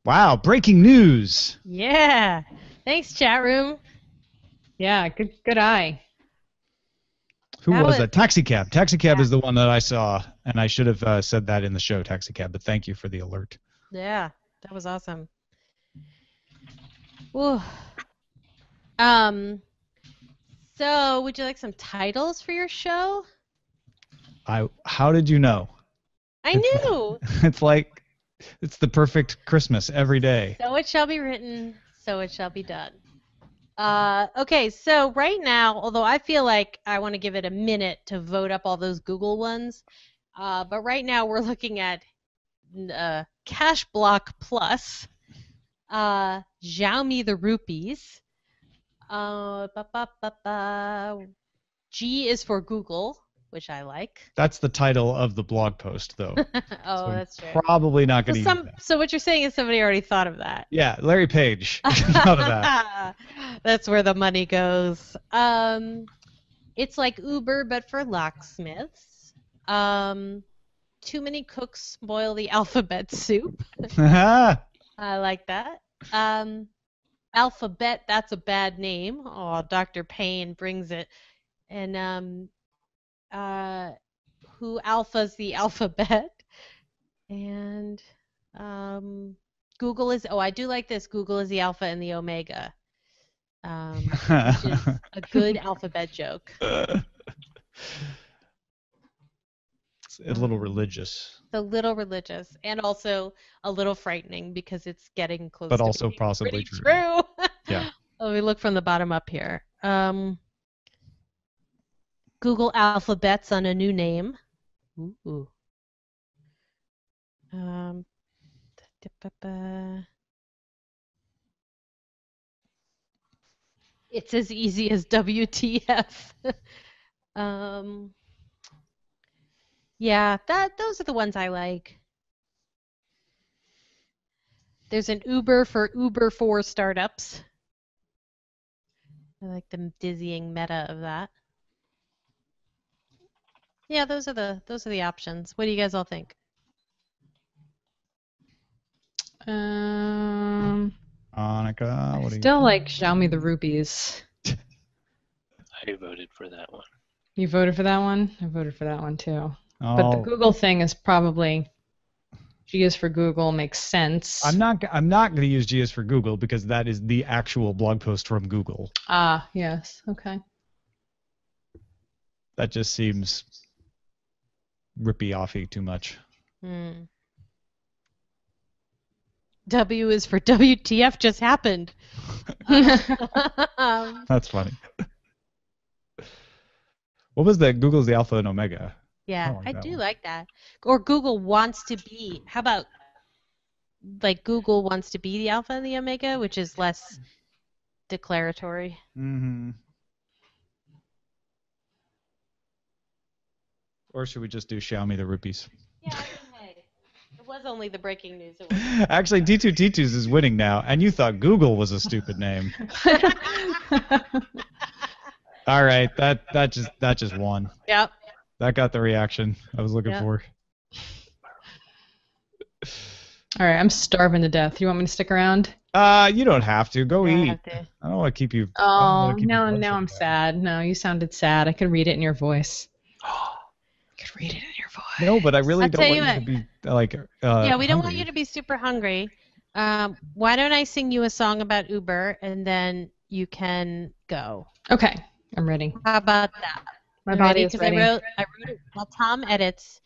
Wow, breaking news. Yeah. Thanks, chat room. Yeah, good eye. Who That was was that? Taxicab. Taxicab yeah. is the one that I saw, and I should have said that in the show, Taxicab, but thank you for the alert. Yeah, that was awesome. Ooh. Um, so would you like some titles for your show? How did you know? I knew. It's the perfect Christmas every day. So it shall be written, so it shall be done. Okay, so right now, although I feel like I want to give it a minute to vote up all those Google ones, but right now we're looking at Cash Block Plus, Xiaomi the Rupees, G is for Google, which I like. That's the title of the blog post, though. Oh, So that's true. Probably not going to use that. So what you're saying is somebody already thought of that. Yeah, Larry Page thought of that. That's where the money goes. It's like Uber, but for locksmiths. Too many cooks spoil the alphabet soup. I like that. Alphabet, that's a bad name. Oh, Dr. Payne brings it. And who alphas the alphabet? And Google is, I do like this. Google is the alpha and the omega, which is a good alphabet joke. It's a little religious. It's a little religious and also a little frightening because it's getting close but to also being possibly pretty true. Yeah. Let me look from the bottom up here. Google Alphabets on a new name. Ooh. It's as easy as WTF. Yeah, those are the ones I like. There's an Uber for startups. I like the dizzying meta of that. Yeah, those are the options. What do you guys all think? Annika, what do you Still like Xiaomi the Rupees. I voted for that one. You voted for that one? I voted for that one too. Oh. But the Google thing is probably G is for Google makes sense. I'm not going to use G is for Google because that is the actual blog post from Google. Ah, yes. Okay. That just seems rippy-offy too much. W is for WTF just happened. That's funny. What was that? Google's the alpha and omega. Yeah, I do like that. Or Google wants to be. How about like Google wants to be the alpha and the omega, which is less declaratory. Mm-hmm. Or should we just do Xiaomi the Rupees? Yeah, hey. It was only the breaking news. Actually, D2T2s is winning now, and you thought Google was a stupid name. All right, that just won. Yep. That got the reaction I was looking for. All right, I'm starving to death. You want me to stick around? You don't have to. Go eat. I don't want to keep you. Oh, now I'm sad. No, you sounded sad. I could read it in your voice. I could read it in your voice. No, but I really don't want you to be like. Yeah, we don't want you to be super hungry. Why don't I sing you a song about Uber and then you can go? Okay, I'm ready. How about that? My body is ready. I wrote it while Tom edits.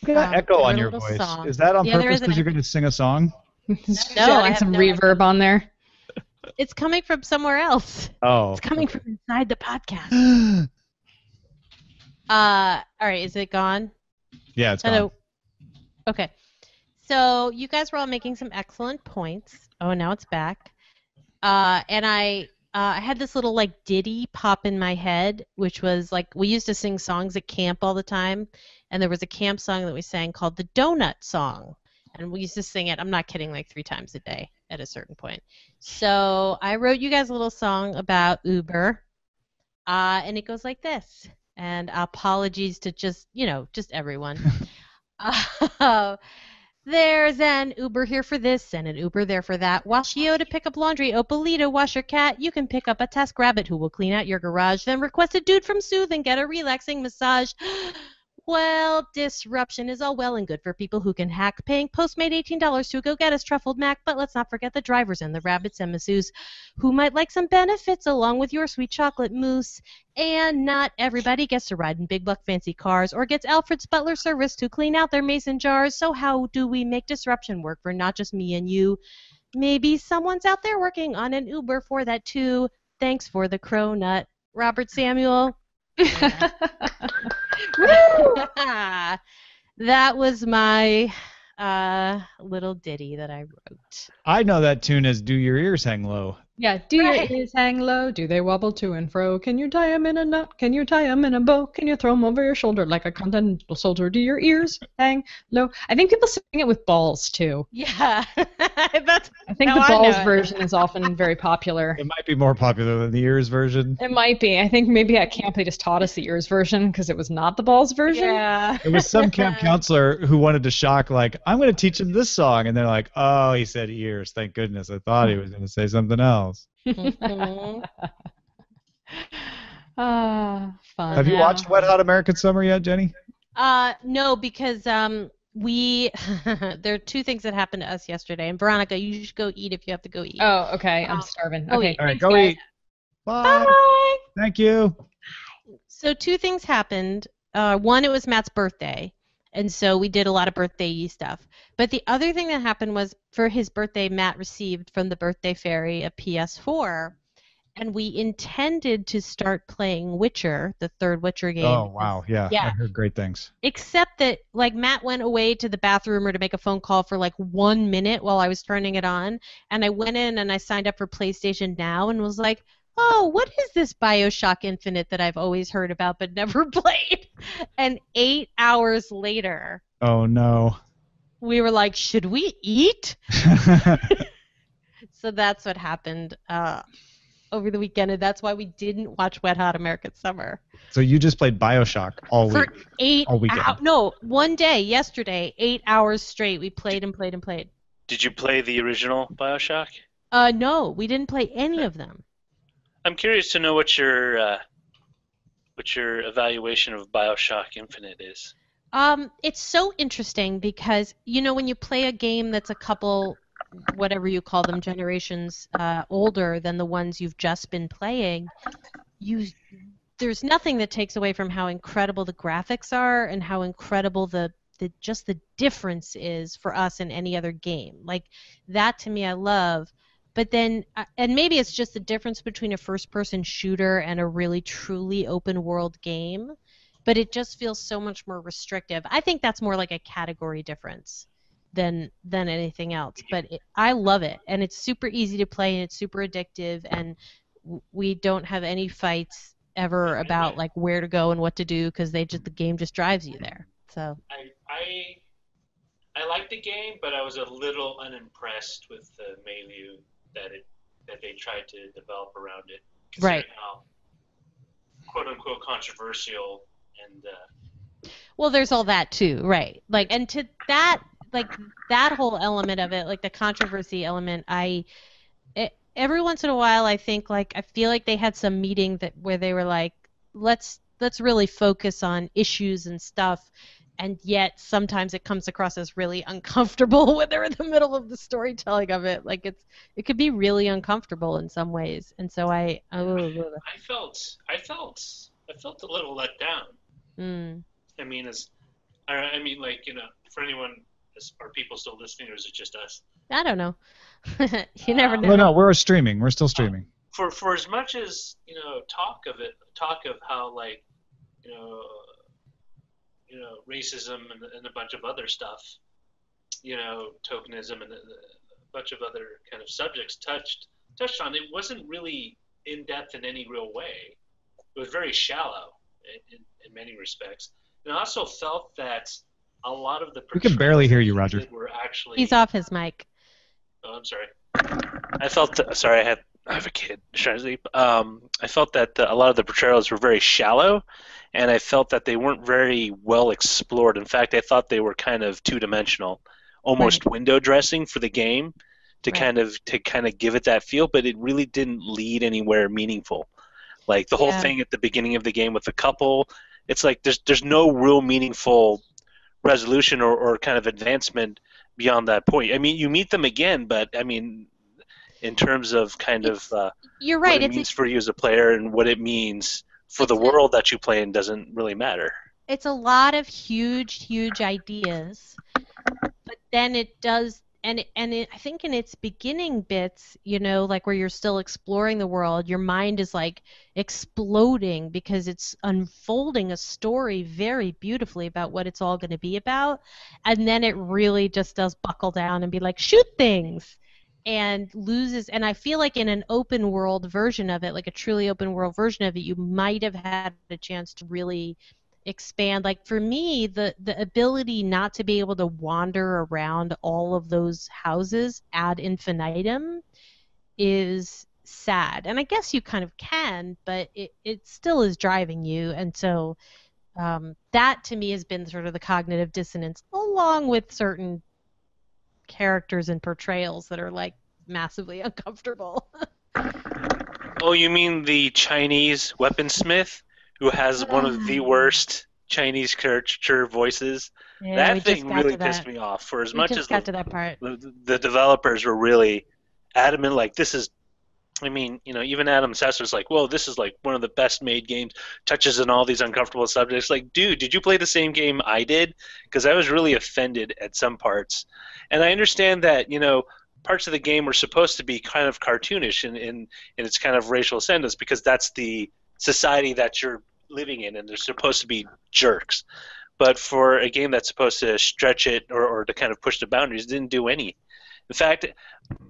Look at that echo on your voice. Song. Is that on purpose because you're going to sing a song? No, I have some reverb on there. It's coming from somewhere else. Oh. It's coming from inside the podcast. All right, is it gone? Yeah, it's gone. Okay. So you guys were all making some excellent points. Oh, now it's back. And I had this little like ditty pop in my head, which was like we used to sing songs at camp all the time, and there was a camp song that we sang called the Donut Song, and we used to sing it. I'm not kidding, like 3 times a day at a certain point. So I wrote you guys a little song about Uber, and it goes like this. And apologies to just everyone. There's an Uber here for this and an Uber there for that. Wash Yoda, pick up laundry. Opalita, wash your cat. You can pick up a TaskRabbit who will clean out your garage. Then request a dude from Sooth and get a relaxing massage. Well, disruption is all well and good for people who can hack, paying Postmate $18 to go get us truffled mac, but let's not forget the drivers and the rabbits and masseuses who might like some benefits along with your sweet chocolate mousse. And not everybody gets to ride in big buck fancy cars or gets Alfred's butler service to clean out their mason jars. So how do we make disruption work for not just me and you? Maybe someone's out there working on an Uber for that too. Thanks for the cronut. Robert Samuel. That was my little ditty that I wrote. I know that tune as Do Your Ears Hang Low. Yeah, do your ears hang low? Do they wobble to and fro? Can you tie 'em in a knot? Can you tie 'em in a bow? Can you throw 'em over your shoulder like a continental soldier? Do your ears hang low? I think people sing it with balls, too. Yeah. That's I think how the I know balls it. version is often very popular. It might be more popular than the ears version. It might be. I think maybe at camp they just taught us the ears version because it was not the balls version. Yeah. It was some camp counselor who wanted to shock, like, I'm going to teach him this song. And they're like, oh, he said ears. Thank goodness. I thought he was going to say something else. Mhm. Fun. Have you Yeah. watched Wet Hot American Summer yet, Jenny? No, because we there are two things that happened to us yesterday. And Veronica, you should go eat if you have to go eat. Oh, okay. I'm starving. oh, Okay. wait. All right, thanks, go guys. eat. Bye. Bye. Thank you. So two things happened. One, it was Matt's birthday, and so we did a lot of birthday stuff. But the other thing that happened was for his birthday, Matt received from the Birthday Fairy a PS4, and we intended to start playing Witcher, the third Witcher game. Oh, wow. Yeah, Yeah. I heard great things. Except that, like, Matt went away to the bathroom or to make a phone call for like 1 minute while I was turning it on, and I went in and I signed up for PlayStation Now and was like, oh, what is this BioShock Infinite that I've always heard about but never played? And 8 hours later, Oh, no. we were like, should we eat? So that's what happened over the weekend, and that's why we didn't watch Wet Hot American Summer. So you just played BioShock all For week. All weekend. No, one day, yesterday, 8 hours straight, we played and played and played. Did you play the original BioShock? No, we didn't play any of them. I'm curious to know what your evaluation of BioShock Infinite is. It's so interesting because, you know, when you play a game that's a couple, whatever you call them, generations older than the ones you've just been playing, there's nothing that takes away from how incredible the graphics are and how incredible the difference is for us in any other game. Like, that to me I love. But then, and maybe it's just the difference between a first-person shooter and a really truly open-world game, but it just feels so much more restrictive. I think that's more like a category difference than anything else. But I love it, and it's super easy to play, and it's super addictive, and we don't have any fights ever about like where to go and what to do because the game just drives you there. So I liked the game, but I was a little unimpressed with the milieu that they tried to develop around it. Right. How quote unquote controversial and well, there's all that too, right? Like, and to that, like that whole element of it, like the controversy element, every once in a while I think like I feel like they had some meeting where they were like, let's really focus on issues and stuff. And yet sometimes it comes across as really uncomfortable when they're in the middle of the storytelling of it. Like it could be really uncomfortable in some ways. And so I felt a little let down. I mean, like, you know, for anyone, are people still listening, or is it just us? I don't know. You never know. Well, no, we're streaming. We're still streaming. For as much as, you know, talk of how, like, you know, racism and a bunch of other stuff, you know, tokenism and a bunch of other kind of subjects touched on. It wasn't really in depth in any real way. It was very shallow in many respects. And I also felt that a lot of the We can barely hear you, Roger. were actually. He's off his mic. Oh, I'm sorry. I felt sorry. I have a kid trying to sleep. I felt that a lot of the portrayals were very shallow, and I felt that they weren't very well explored. In fact, I thought they were kind of two-dimensional, almost Right. window dressing for the game to Right. kind of give it that feel, but it really didn't lead anywhere meaningful. Like the whole Yeah. thing at the beginning of the game with the couple, it's like there's no real meaningful resolution or kind of advancement beyond that point. I mean, you meet them again, but I mean, in terms of kind of It's you're what right. it means for you as a player and what it means for the It's a world that you play in doesn't really matter. it's a lot of huge ideas, but then it does I think in its beginning bits, like where you're still exploring the world, your mind is like exploding because it's unfolding a story very beautifully about what it's all going to be about, and then it really just does buckle down and be like shoot things and loses. And I feel like in an open world version of it, like a truly open world version of it, you might have had a chance to really expand. Like for me, the ability not to be able to wander around all of those houses ad infinitum is sad. And I guess you kind of can, but it still is driving you. And so that to me has been sort of the cognitive dissonance, along with certain characters and portrayals that are like massively uncomfortable. Oh, you mean the Chinese weaponsmith who has one of the worst Chinese caricature voices? Yeah, we That just thing got really to pissed that. me off. For as We much just as got to that part. the developers were really adamant, like this is. I mean, even Adam Sessler's like, "Whoa, this is like one of the best made games. Touches on all these uncomfortable subjects." Like, dude, did you play the same game I did? Because I was really offended at some parts, and I understand that parts of the game were supposed to be kind of cartoonish in its kind of racial ascendance because that's the society that you're living in, and they're supposed to be jerks. But for a game that's supposed to stretch it or to kind of push the boundaries, it didn't do any. In fact,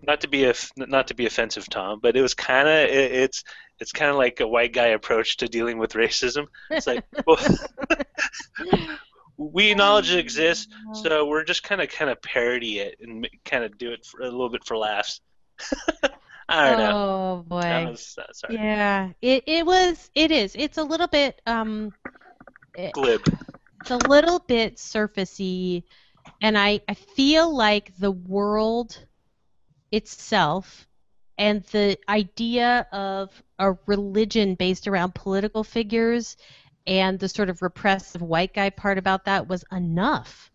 not to be offensive, Tom, but it was kind of it's kind of like a white guy approach to dealing with racism. It's like, well, we acknowledge it exists, so we're just kind of parody it and kind of do it for, a little bit for laughs. I don't know. Oh boy. Sorry. Yeah, it's a little bit Glib. it's a little bit surfacey, and I feel like the world itself and the idea of a religion based around political figures and the sort of repressive white guy part about that was enough.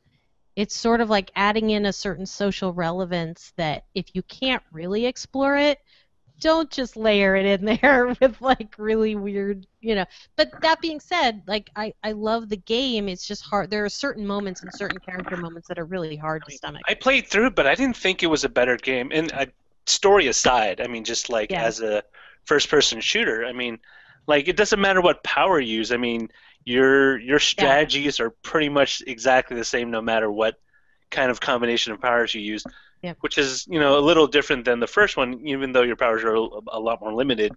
It's sort of like adding in a certain social relevance that if you can't really explore it, don't just layer it in there with like really weird, But that being said, like I love the game. It's just hard. There are certain moments and certain character moments that are really hard to stomach. I played through, but I didn't think it was a better game. And story aside, I mean, just like Yeah. as a first-person shooter, I mean, like it doesn't matter what power you use. I mean, your strategies are pretty much exactly the same no matter what kind of combination of powers you use. Yep. Which is a little different than the first one, even though your powers are a lot more limited.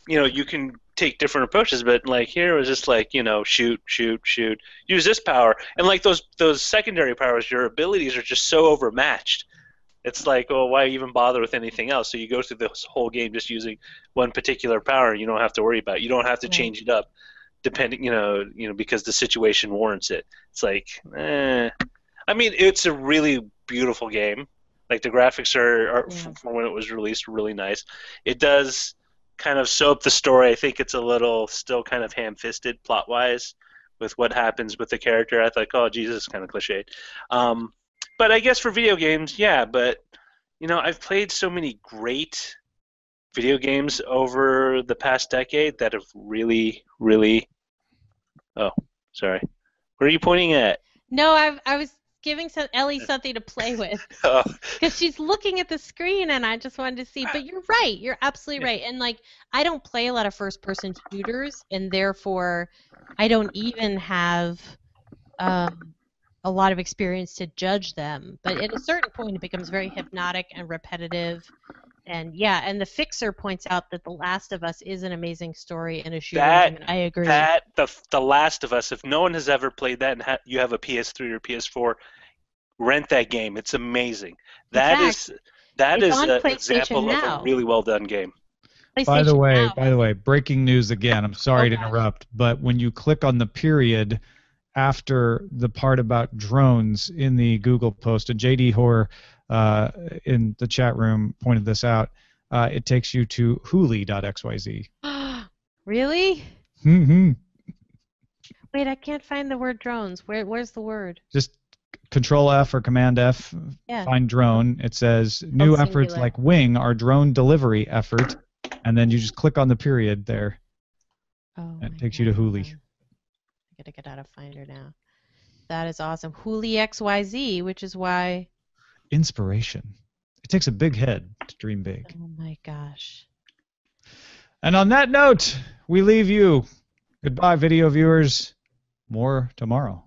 You can take different approaches, but like here it was just like shoot, use this power, and like those secondary powers, your abilities are just so overmatched. It's like, well, why even bother with anything else? So you go through this whole game just using one particular power, and you don't have to worry about it. You don't have to change it up, depending, because the situation warrants it. It's like, I mean, it's a really beautiful game. Like the graphics are from when it was released, really nice. It does kind of sew up the story. I think it's a little still kind of ham-fisted plot-wise with what happens with the character. I thought, oh, Jesus, kind of cliched. But I guess for video games, yeah. But I've played so many great video games over the past decade that have really, really. Oh, sorry. What are you pointing at? No, I was giving Ellie something to play with because she's looking at the screen, and I just wanted to see. But you're right. You're absolutely right. And like, I don't play a lot of first-person shooters, and therefore, I don't even have a lot of experience to judge them. But at a certain point, it becomes very hypnotic and repetitive. And yeah, and the Fixer points out that The Last of Us is an amazing story and a shooting game, and I agree. The Last of Us, if no one has ever played that and you have a PS3 or PS4, rent that game. It's amazing. That is an example of a really well done game. By the way, breaking news again. I'm sorry to interrupt, but when you click on the period after the part about drones in the Google post, and JD Hoare in the chat room pointed this out. It takes you to huli.xyz. Really? Mm-hmm. Wait, I can't find the word drones. Where's the word? Just Control F or Command F, Yeah. find drone. It says new efforts singular. like Wing are drone delivery effort, and then you just click on the period there. Oh, It my takes you to God, hold Huli. on. I gotta get out of Finder now. That is awesome. Huli XYZ, which is why. Inspiration. It takes a big head to dream big. Oh my gosh. And on that note, we leave you. Goodbye, video viewers. More tomorrow.